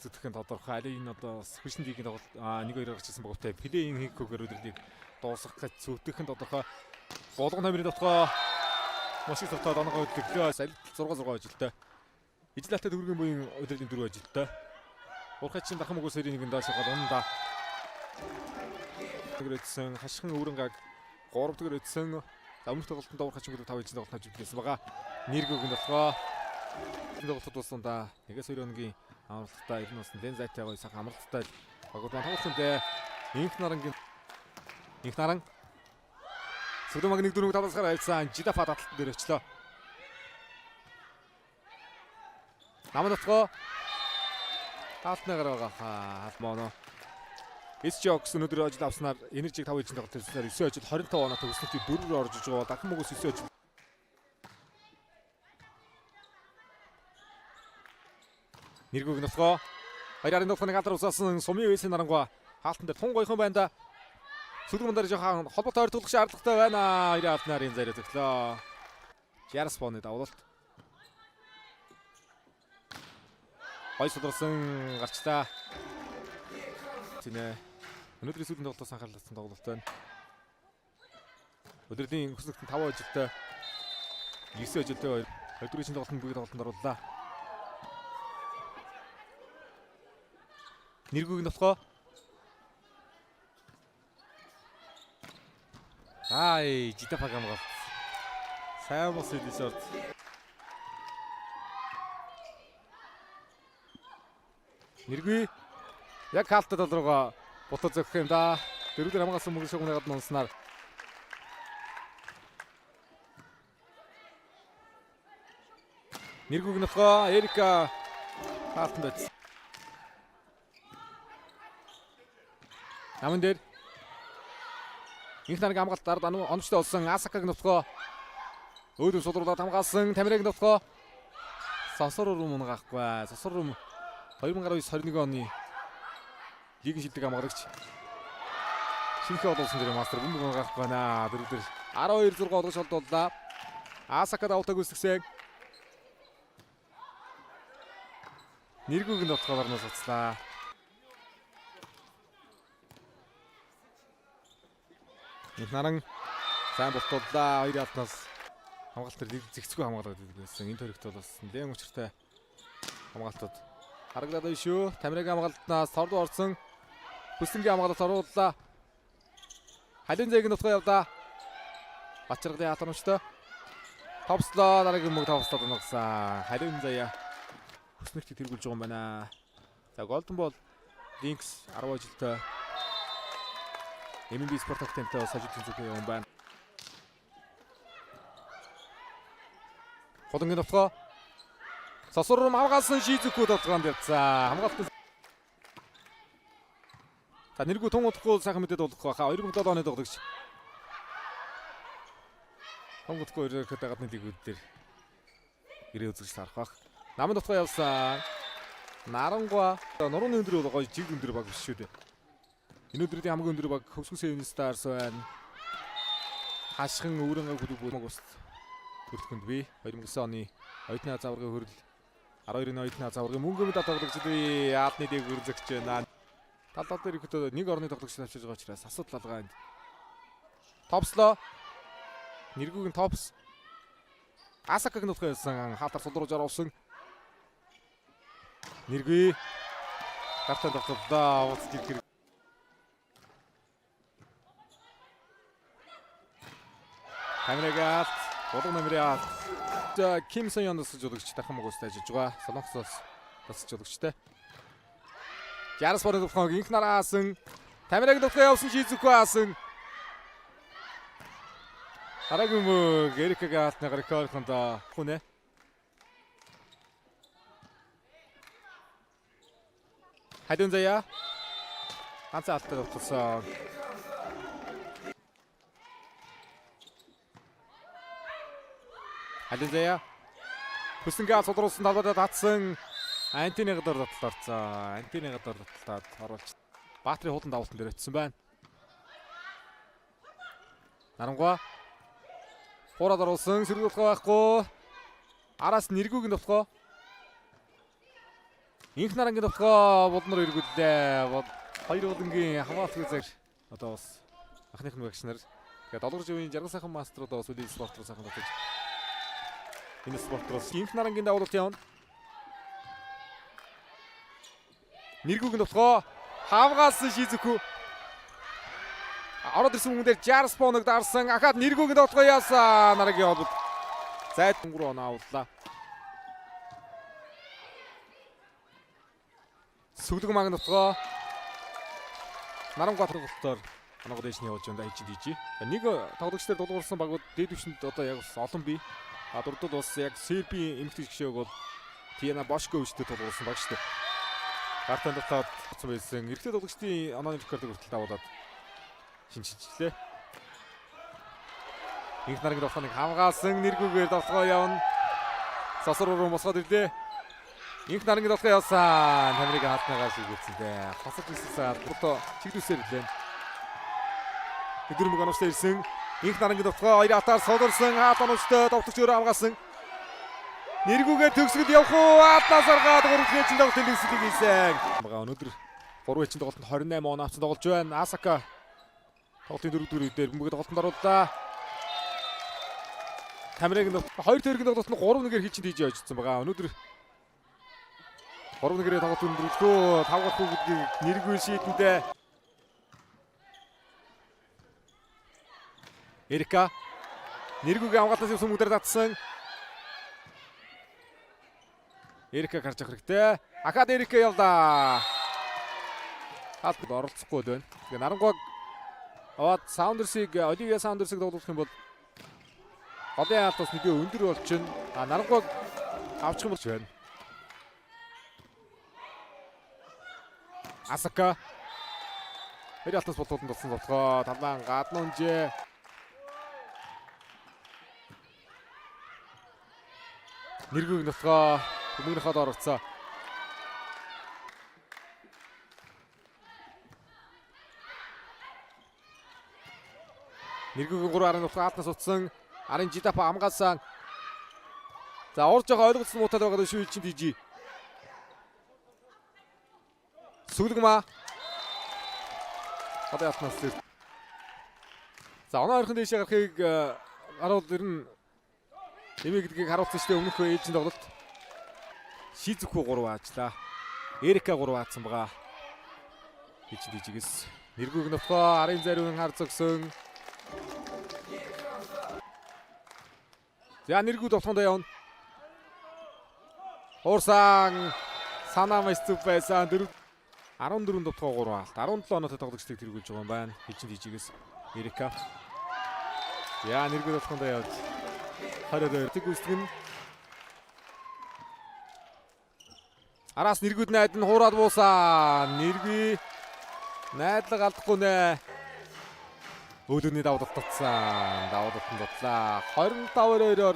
үзэгдэх нь тодорхой. Аль энэ одоо спешн лигийн тоглолт 1-2 гарч ирсэн байгуултай плейн хийхгүйгээр өдрийг дуусгах гэж зүтгэх нь тодорхой. Болгон номерын дотгоо маш их тавтаад оноогоо өдөглөө. Салт 6-6 ажилтай. Ижлаатай төгрөгийн буян өдрийн 4 ажилтай. Урхачин дахин мөгөө сэрийн нэгэн доош гал унда. Тэгрэдсэн хашхин өврөнгаг 3 тэгэр эдсэн. Өмнөх тоглолтод урхачин мөгөө 5 ижлээ тоглолт авчихсан байгаа. Нэргөөг нь болохоо. Энэ тоглолтод дуусандаа 1-2 өдрийн амралттай ер нь бас Дэн Зайтай гоё сайхан амралттай багууд маань тоглолтод инх наран Сүдэмаг 1-4 тавсгаар авсан Жидафа таталтан дээр өчлөө. Намадтгоо таалтнагаар байгаа моно. Эсжокс өнөөдөр ажил авснаар энержиг 5 ижин тоглолт хийснээр 9 ажил 25 оноо төгсөлтөд 4-өөр орж иж байгаа. Дахин мөгөөс 9 ажил. Нэргөөг нутгоо 2-ын нутгыг алдар усаасан Сумын Вэсийн нарангуй хаалтан дээр тун гойхон байна да. Сүлгэн дээр жоохон холбоотой ойртуулах шаардлагатай байна. 2 алтнарын заря төглөө. Жарс боны давуулалт. Гой судалсан гарчлаа. Тинэ. Өнөөдрийн сүүлийн тоглолтоос анхаарласан тоглолт байна. Өдрийн өсөлтөнд 5 ажилтай 9 ажилтай 2 өдрийн тоглолтод бүгд тоглолтод орууллаа. Нэргөөг нутгоо. Жидафаг амгаалт. Сайн бос хэлээсорд. Нэргүй яг хаалтад руугаа бутад зөгөх юм да. Дөрөвдөр хамгаалсан мөнгө шугнаад нунснаар. Нэргөөг нутгоо Эрика хаалтанд байц. Намын дээр инх нарыг хамгаалтаар оновчтой болсон Асакаг нутгоо өөдөө судруулаад хамгаалсан Тамирыг нутгоо Сосор руу мунгаахгүй. Сосор руу 2019-21 оны лигийн шилдэг хамгаалагч шинхэ олуулсан дээр мастер бөмбөг мунгаахгүй байна. Дөрөвдөр 12-6 олгож олдууллаа. Асакад аутаг үсгсэн. Нэргөөг нутгоор нь суцлаа. Инх наран сайн болтууллаа. 2 алтнаас хамгаалт төр зэгцгүй хамгаалаад байсан. Энэ төрөгт бол бас нэлээд учиртай хамгаалтууд харагдаад байна шүү. Тамирыг хамгаалтнаас торд орсон. Бүсэнгийн хамгаалалт орууллаа. Халин зээг нутгаа явдаа. Бачиргалын хатамжтай. Товслоо дараагийн мөг товслоод унагсан. Халин заяа хүснэгтийг тэргүүлж байгаа юм байна. За Golden Ball Lynx 10 ажилтай MMB спорт актемтэй сажигдсан зүгөө юм байна. Холонгийн нутгаа Сосор руу хамгаалсан шийзэхгүй тоглоом явцсан. Хамгаалт. За нэргүй тун удахгүй сайхан мэдээд болох байхаа 2007 оны тоглогч. Тун удахгүй ирэхэд гадны лигүүд дээр ирээ үзэж харах бах. Намын нутгаа явсан. Нарангуй нурууны өндөр бол гоё жиг өндөр баг биш шүү дээ. Энэ өдрийн хамгийн өндөр баг Хөвсгөн Seven Stars байна. Хашхин өврөнгө бүлэг Монгост бүртгэнд би 2009 оны оюутны азаврагын хөрөл 12-ны оюутны азаврагын мөнгө мэд тоглогч би яадны дэг үрзэгч байна. Талбай дээр ихэд нэг орны тоглогч авчирж байгаа учраас асуудал алгаа энд. Топслоо. Нэргүүг нь топс. Асакаг нутгаа явсан хаалтар сулруулж оруулсан. Нэргүй гартаа тоглолтоо ууц гэр Камерагаат болон номераа Ким Сонёноос жуулгч дахин мөгөөстэй ажиллаж байгаа. Солонгосоос тасч жуулгчтай. Жарс борын төвхөг инх нараасан Тамирыг нутгаа явсан шийзэхгүй аасан. Хараагүй мөг Эрикагаат нагарикорхонд хүнэ. Хайдун заяа. Ганцхан алтад болсон. Хайдун заяа. Хүсэнгээ судруулсан талбайд татсан. Антины гадар татлаарцаа. Антины гадар татлаад оруулж. Баатарын хуудан давуултан дээр очсон байна. Нарангуй. Хуураад оруулсан сэргүүлэх байхгүй. Араас нэргүүг нь товхоо. Инх нарангийн товтлогоо Булмар эргүүллээ. Хоёр удангийн хамгаалалтын цаг одоо бас анхных нь багш нар. Тэгээд долгор живийн жаргал сайхан маструуд бас үлийн спорт руу сайхан татаж. Энэ спорт руу инх нарангийн давуулт явна. Нэргүүгийн товтлогоо хамгаалсан Шизүку. Ороод ирсэн хүн дээр Жарс Поног дарсан. Ахаад нэргүүгийн товтлогоо яасан. Нарагийн холбол. Зайд 3 оноо авлаа. Сүглэг магийн товтлогоо Нарангуй тоглолтоор оноогоо дэш нь явуулж байна HDG. Нэг тоглогчдод дуулуурсан багууд дээд түвшинд одоо яг олон бий. Дурдууд бас яг Сербийн эмэгтэй гишүүг бол Тиана Бошко өвчтөд дуулуурсан баг шүү дээ. Гартанд татаад болсон байсан. Эрэгтэй тоглогчдын онооны рекордыг хүртэл давуулаад шинжилжлээ. Инх нарангийн товтлогыг хамгаалсан нэргүүгээр товтлогоо явна. Сосор руу босгоод ирлээ. Инх нарангийн товтлогоо явсан. Тамирыг хаалтнаагаар шийдүүлсэнтэй. Хосож ирсэн бото чиглүүлсээр ирлээ. Өдөр мөг оновчтой ирсэн. Инх нарангийн товтлогоо хоёр атаар содорсон. Хаалт оновчтой товтлогч өөрөө хамгаалсан. Нэргүүгээр төгсгөл явах уу? Атнаас аргаад 3 хэчийн тоглолтын төгсгөлийг хийсэн. Өнөөдөр 3 хэчийн тоглолтод 28 он авсан тоглож байна. Асака тоглолтын 4 дээр бөмбөг тоглолтод оруулаа. Тамирыг нь 2 тэргийн тоглолтод 3-1-ээр хийчинд хийж явжсан байгаа. Өнөөдөр 3-1-ээр тоглолт өндөрлөө 5 гарах уу гэдгийг нэргүй шийдэндээ. Эрика нэргүйгээ хамгаалтаас явсан мөдөр татсан. Эрика гарч явах хэрэгтэй. Ахаад Эрика явлаа. Хаалт оролцохгүй байна. Тэгээ Нарангуйг аваад Саундерсыг Оливия Саундерсыг тоглуулах юм бол голын хаалт бас нэгэ өндөр болчихно. Нарангуйг авчих юм болж байна. Асака Хэр алтаас болтолд болсон товтлогоо талбайн гадна унжээ. Нэргүүг товтлогоо өмнөх хад оролцоо. Нэргүүгийн 3 арын товтлогоо хаалтнаас утсан. Арын Жидапа хамгаалсан. За урж байгаа ойлгоцсон муутай байгаа шүү чинь тийжи. Сүглэгма. Одоо ятнаас. За оноо ойрхон дэшээ гарахыг харуул ирнэ. Эмээ гэдгийг харуулсан шүү дээ өмнөх ээлжинд тоглолт. Шизүку 3 аажлаа. Эрика 3 аацсан байгаа. Хичдижигээс нэргүүг нөтгөө арын зариун хар зогсон. За нэргүүд толгонд явна. Уурсан санаа мэсцүү байсан 14 дотгоо 3 алт 17 оноотой тоглогчдыг тэргүүлж байгаа юм байна. Хичдижигээс Эрика. За нэргүүд толгонд явж 22 тэг үсгэн. Араас нэргүүд найд нь хуураад буусан. Нэргүй найдлага алдахгүй нэ. Өлөөний давуу татсан. Давуу татсан дутлаа. 25-2-оор